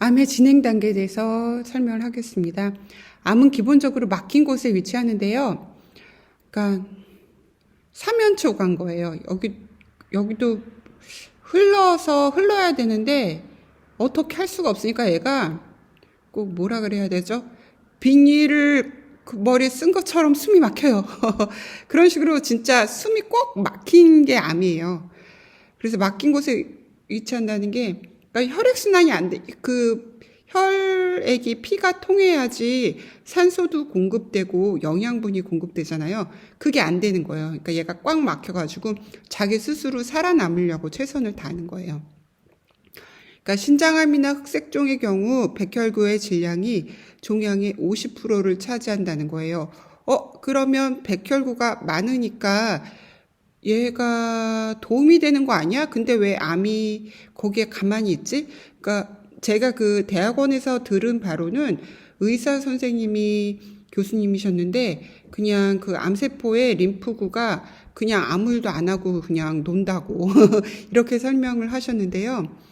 암의 진행 단계에 대해서 설명을 하겠습니다. 암은 기본적으로 막힌 곳에 위치하는데요. 그러니까 사면초 간 거예요. 여기도 흘러야 되는데 어떻게 할 수가 없으니까 얘가 꼭 뭐라 그래야 되죠? 비닐을 그 머리에 쓴 것처럼 숨이 막혀요. 그런 식으로 진짜 숨이 꼭 막힌 게 암이에요. 그래서 막힌 곳에 위치한다는 게, 그러니까 혈액순환이 안 돼. 그 혈액이 피가 통해야지 산소도 공급되고 영양분이 공급되잖아요. 그게 안 되는 거예요. 그러니까 얘가 꽉 막혀가지고 자기 스스로 살아남으려고 최선을 다하는 거예요. 그러니까 신장암이나 흑색종의 경우 백혈구의 질량이 종양의 50%를 차지한다는 거예요. 그러면 백혈구가 많으니까 얘가 도움이 되는 거 아니야? 근데 왜 암이 거기에 가만히 있지? 그러니까 제가 그 대학원에서 들은 바로는 의사 선생님이 교수님이셨는데 그냥 그 암세포의 림프구가 그냥 아무 일도 안 하고 그냥 논다고 이렇게 설명을 하셨는데요.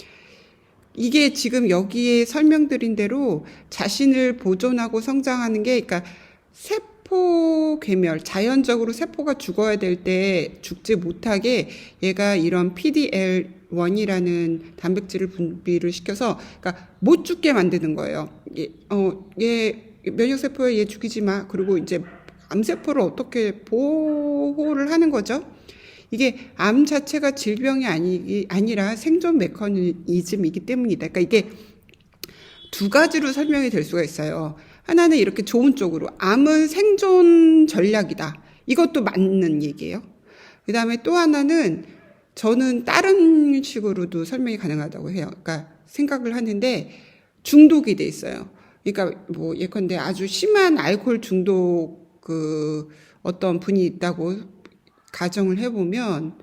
이게 지금 여기에 설명드린 대로 자신을 보존하고 성장하는 게, 그러니까 세포 괴멸, 자연적으로 세포가 죽어야 될 때 죽지 못하게 얘가 이런 PDL1이라는 단백질을 분비를 시켜서, 그러니까 못 죽게 만드는 거예요. 얘 면역세포에 얘 죽이지 마. 그리고 이제 암세포를 어떻게 보호를 하는 거죠? 이게 암 자체가 질병이 아니라 생존 메커니즘이기 때문이다. 그러니까 이게 두 가지로 설명이 될 수가 있어요. 하나는 이렇게 좋은 쪽으로 암은 생존 전략이다. 이것도 맞는 얘기예요. 그 다음에 또 하나는 저는 다른 식으로도 설명이 가능하다고 해요. 그러니까 생각을 하는데 중독이 돼 있어요. 그러니까 뭐 예컨대 아주 심한 알코올 중독 어떤 분이 있다고 가정을 해보면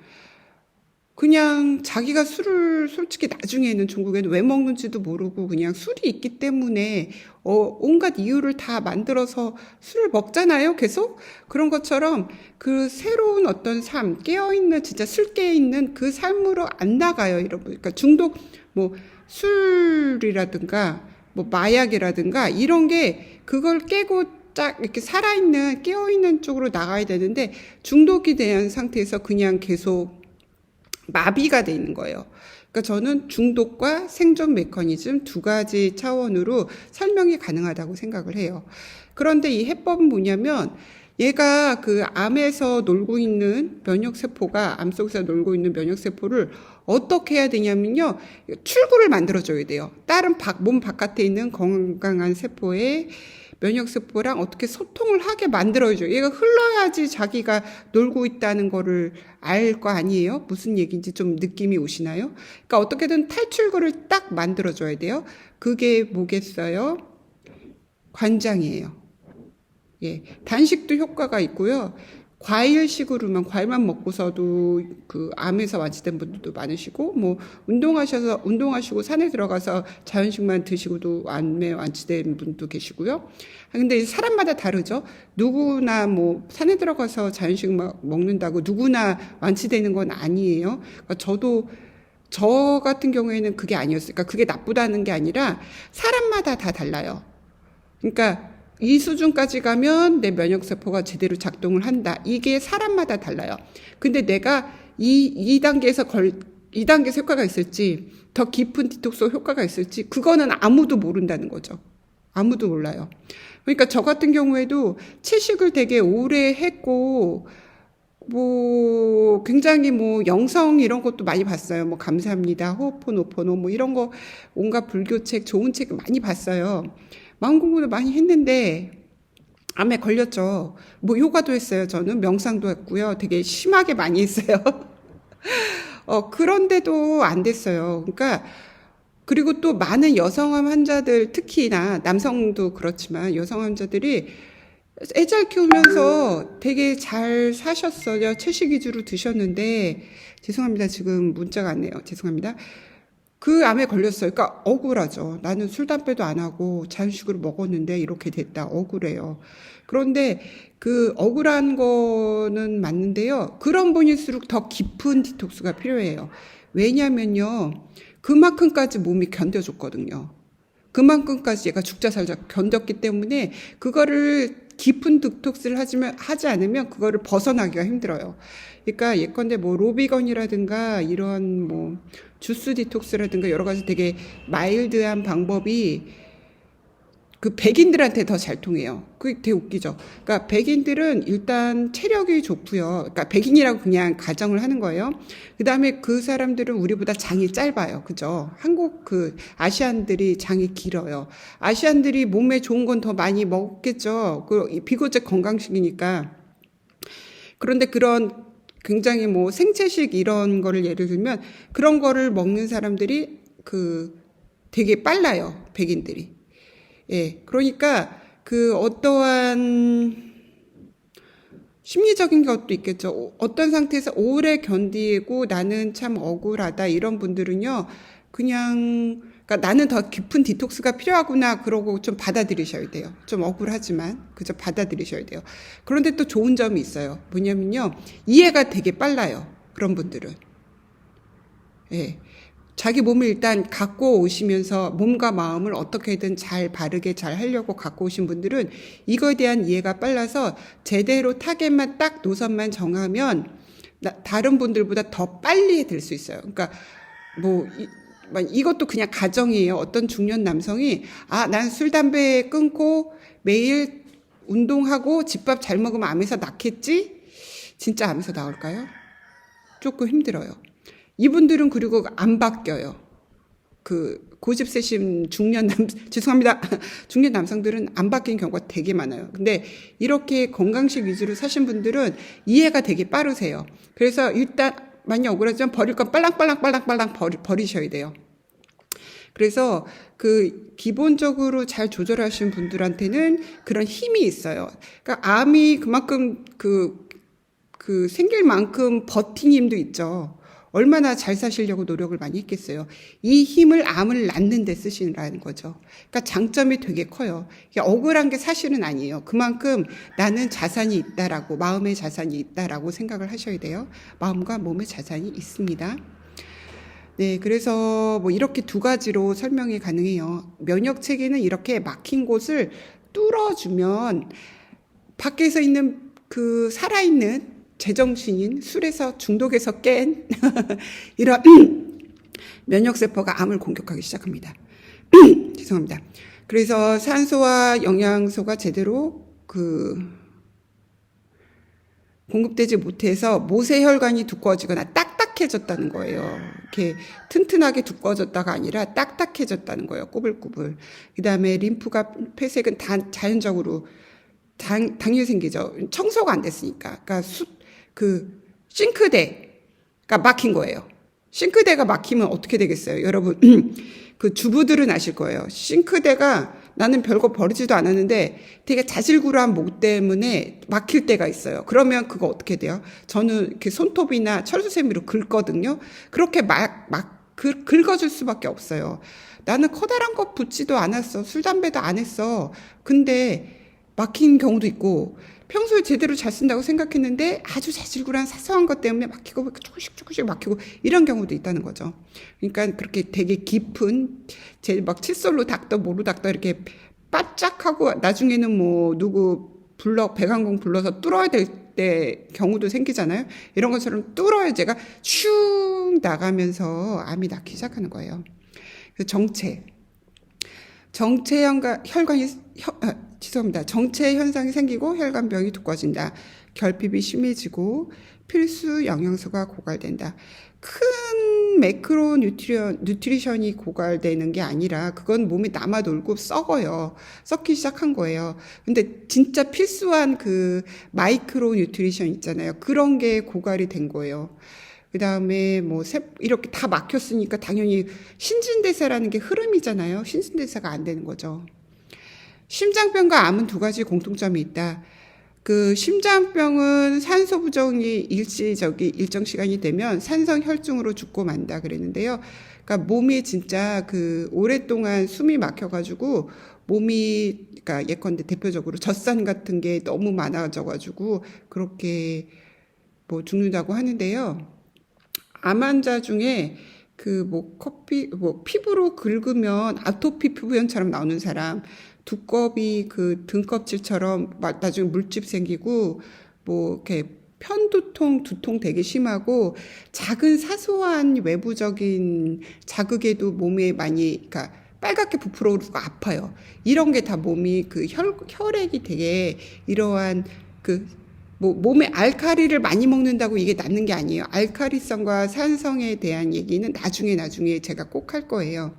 그냥 자기가 술을 솔직히 나중에는 중국에는 왜 먹는지도 모르고 그냥 술이 있기 때문에 온갖 이유를 다 만들어서 술을 먹잖아요. 계속 그런 것처럼 그 새로운 어떤 삶, 깨어있는 진짜 술 깨어있는 그 삶으로 안 나가요. 여러분. 그러니까 중독 뭐 술이라든가 뭐 마약이라든가 이런 게 그걸 깨고 딱 이렇게 살아있는 깨어있는 쪽으로 나가야 되는데 중독이 된 상태에서 그냥 계속 마비가 돼 있는 거예요. 그러니까 저는 중독과 생존 메커니즘 두 가지 차원으로 설명이 가능하다고 생각을 해요. 그런데 이 해법은 뭐냐면 얘가 그 암에서 놀고 있는 면역세포가 암 속에서 놀고 있는 면역세포를 어떻게 해야 되냐면요. 출구를 만들어줘야 돼요. 다른 몸 바깥에 있는 건강한 세포에 면역세포랑 어떻게 소통을 하게 만들어줘요. 얘가 흘러야지 자기가 놀고 있다는 거를 알 거 아니에요? 무슨 얘기인지 좀 느낌이 오시나요? 그러니까 어떻게든 탈출구를 딱 만들어줘야 돼요. 그게 뭐겠어요? 관장이에요. 예, 단식도 효과가 있고요. 과일만 먹고서도 그 암에서 완치된 분들도 많으시고, 뭐 운동하시고 산에 들어가서 자연식만 드시고도 암에 완치된 분도 계시고요. 근데 사람마다 다르죠. 누구나 뭐 산에 들어가서 자연식 먹는다고 누구나 완치되는 건 아니에요. 그러니까 저 같은 경우에는 그게 아니었어요. 그러니까 그게 나쁘다는 게 아니라 사람마다 다 달라요. 그러니까 이 수준까지 가면 내 면역세포가 제대로 작동을 한다. 이게 사람마다 달라요. 근데 내가 이 단계에서 2단계에서 효과가 있을지, 더 깊은 디톡스 효과가 있을지, 그거는 아무도 모른다는 거죠. 아무도 몰라요. 그러니까 저 같은 경우에도 채식을 되게 오래 했고, 뭐, 굉장히 뭐, 영성 이런 것도 많이 봤어요. 뭐, 감사합니다. 호opo노포노, 뭐, 이런 거, 온갖 불교책, 좋은 책 많이 봤어요. 마음 공부도 많이 했는데 암에 걸렸죠. 뭐 요가도 했어요. 저는 명상도 했고요. 되게 심하게 많이 했어요. 그런데도 안 됐어요. 그러니까 그리고 또 많은 여성암 환자들, 특히나 남성도 그렇지만 여성 환자들이 애잘 키우면서 되게 잘 사셨어요. 채식 위주로 드셨는데 죄송합니다. 지금 문자가 왔네요. 죄송합니다. 그 암에 걸렸어요. 그러니까 억울하죠. 나는 술, 담배도 안 하고 자연식으로 먹었는데 이렇게 됐다. 억울해요. 그런데 그 억울한 거는 맞는데요. 그런 분일수록 더 깊은 디톡스가 필요해요. 왜냐면요. 그만큼까지 몸이 견뎌줬거든요. 그만큼까지 얘가 죽자 살자 견뎠기 때문에 그거를 깊은 디톡스를 하지 않으면 그거를 벗어나기가 힘들어요. 그러니까 예컨대 뭐 로비건이라든가 이런 뭐 주스 디톡스라든가 여러 가지 되게 마일드한 방법이 그 백인들한테 더 잘 통해요. 그게 되게 웃기죠. 그러니까 백인들은 일단 체력이 좋고요. 그러니까 백인이라고 그냥 가정을 하는 거예요. 그다음에 그 사람들은 우리보다 장이 짧아요. 그죠? 한국 그 아시안들이 장이 길어요. 아시안들이 몸에 좋은 건 더 많이 먹겠죠. 그 비교적 건강식이니까. 그런데 그런 굉장히 뭐 생채식 이런 거를 예를 들면 그런 거를 먹는 사람들이 그 되게 빨라요. 백인들이. 예, 그러니까 그 어떠한 심리적인 것도 있겠죠. 어떤 상태에서 오래 견디고 나는 참 억울하다 이런 분들은요, 그냥 그러니까 나는 더 깊은 디톡스가 필요하구나 그러고 좀 받아들이셔야 돼요. 좀 억울하지만 그저 받아들이셔야 돼요. 그런데 또 좋은 점이 있어요. 뭐냐면요, 이해가 되게 빨라요. 그런 분들은. 예. 자기 몸을 일단 갖고 오시면서 몸과 마음을 어떻게든 잘 바르게 잘 하려고 갖고 오신 분들은 이거에 대한 이해가 빨라서 제대로 타겟만 딱 노선만 정하면 다른 분들보다 더 빨리 될 수 있어요. 그러니까 뭐 이것도 그냥 가정이에요. 어떤 중년 남성이 난 술 담배 끊고 매일 운동하고 집밥 잘 먹으면 암에서 낫겠지? 진짜 암에서 나올까요? 조금 힘들어요. 이분들은 그리고 안 바뀌어요. 그 고집 세신 죄송합니다. 중년 남성들은 안 바뀐 경우가 되게 많아요. 근데 이렇게 건강식 위주로 사신 분들은 이해가 되게 빠르세요. 그래서 일단 많이 억울하지만 버릴 건 빨랑빨랑 버리셔야 돼요. 그래서 그 기본적으로 잘 조절하신 분들한테는 그런 힘이 있어요. 그러니까 암이 그만큼 그 생길 만큼 버틴 힘도 있죠. 얼마나 잘 사시려고 노력을 많이 했겠어요. 이 힘을 암을 낳는 데 쓰시라는 거죠. 그러니까 장점이 되게 커요. 억울한 게 사실은 아니에요. 그만큼 나는 자산이 있다라고, 마음의 자산이 있다라고 생각을 하셔야 돼요. 마음과 몸의 자산이 있습니다. 네, 그래서 뭐 이렇게 두 가지로 설명이 가능해요. 면역 체계는 이렇게 막힌 곳을 뚫어주면 밖에서 있는 그 살아있는 제정신인 술에서 중독에서 깬 이런 면역세포가 암을 공격하기 시작합니다. 죄송합니다. 그래서 산소와 영양소가 제대로 공급되지 못해서 모세혈관이 두꺼워지거나 딱딱해졌다는 거예요. 이렇게 튼튼하게 두꺼워졌다가 아니라 딱딱해졌다는 거예요. 꼬불꼬불. 그 다음에 림프가 폐색은 자연적으로 당연히 생기죠. 청소가 안 됐으니까. 그러니까 싱크대가 막힌 거예요. 싱크대가 막히면 어떻게 되겠어요? 여러분, 그 주부들은 아실 거예요. 싱크대가 나는 별거 버리지도 않았는데 되게 자질구레한 목 때문에 막힐 때가 있어요. 그러면 그거 어떻게 돼요? 저는 이렇게 손톱이나 철수세미로 긁거든요. 그렇게 긁어줄 수밖에 없어요. 나는 커다란 거 붙지도 않았어. 술, 담배도 안 했어. 근데 막힌 경우도 있고, 평소에 제대로 잘 쓴다고 생각했는데 아주 자질구레한 사소한 것 때문에 막히고 조금씩 막히고 이런 경우도 있다는 거죠. 그러니까 그렇게 되게 깊은 막 칫솔로 닦다 모로 닦다 이렇게 바짝하고 나중에는 뭐 누구 배관공 불러서 뚫어야 될 때 경우도 생기잖아요. 이런 것처럼 뚫어야 제가 슉 나가면서 암이 낫기 시작하는 거예요. 정체 현상이 생기고 혈관벽이 두꺼워진다. 결핍이 심해지고 필수 영양소가 고갈된다. 큰 매크로 뉴트리션이 고갈되는 게 아니라 그건 몸에 남아 돌고 썩어요. 썩기 시작한 거예요. 근데 진짜 필수한 그 마이크로 뉴트리션 있잖아요. 그런 게 고갈이 된 거예요. 그 다음에 뭐 이렇게 다 막혔으니까 당연히 신진대사라는 게 흐름이잖아요. 신진대사가 안 되는 거죠. 심장병과 암은 두 가지 공통점이 있다. 그 심장병은 산소 부족이 일정 시간이 되면 산성 혈중으로 죽고 만다 그랬는데요. 그러니까 몸이 진짜 오랫동안 숨이 막혀가지고 몸이, 그러니까 예컨대 대표적으로 젖산 같은 게 너무 많아져가지고 그렇게 뭐 죽는다고 하는데요. 암 환자 중에 그 뭐 커피 뭐 피부로 긁으면 아토피 피부염처럼 나오는 사람, 두꺼비 그 등껍질처럼 나중에 물집 생기고 뭐 이렇게 편두통, 두통 되게 심하고 작은 사소한 외부적인 자극에도 몸에 많이 그러니까 빨갛게 부풀어 오르고 아파요. 이런 게 다 몸이 그 혈액이 되게 이러한 그 뭐 몸에 알칼리를 많이 먹는다고 이게 낫는 게 아니에요. 알칼리성과 산성에 대한 얘기는 나중에 제가 꼭 할 거예요.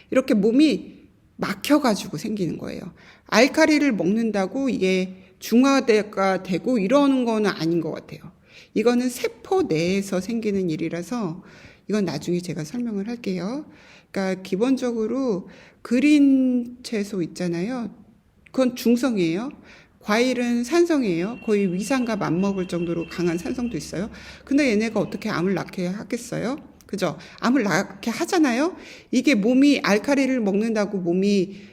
이렇게 몸이 막혀가지고 생기는 거예요. 알칼리를 먹는다고 이게 중화가 되고 이러는 거는 아닌 것 같아요. 이거는 세포 내에서 생기는 일이라서 이건 나중에 제가 설명을 할게요. 그러니까 기본적으로 그린 채소 있잖아요. 그건 중성이에요. 과일은 산성이에요. 거의 위산과 맞먹을 정도로 강한 산성도 있어요. 근데 얘네가 어떻게 암을 낳게 하겠어요? 그죠? 암을 낳게 하잖아요. 이게 몸이 알칼리를 먹는다고 몸이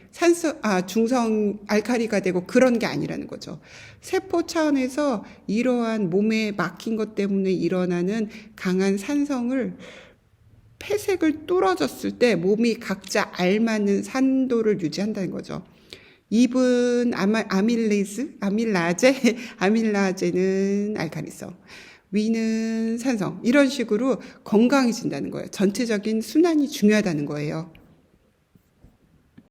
중성 알칼리가 되고 그런 게 아니라는 거죠. 세포 차원에서 이러한 몸에 막힌 것 때문에 일어나는 강한 산성을 폐색을 뚫어졌을 때 몸이 각자 알맞는 산도를 유지한다는 거죠. 입은 아밀라제는 알칼리성, 위는 산성, 이런 식으로 건강해진다는 거예요. 전체적인 순환이 중요하다는 거예요.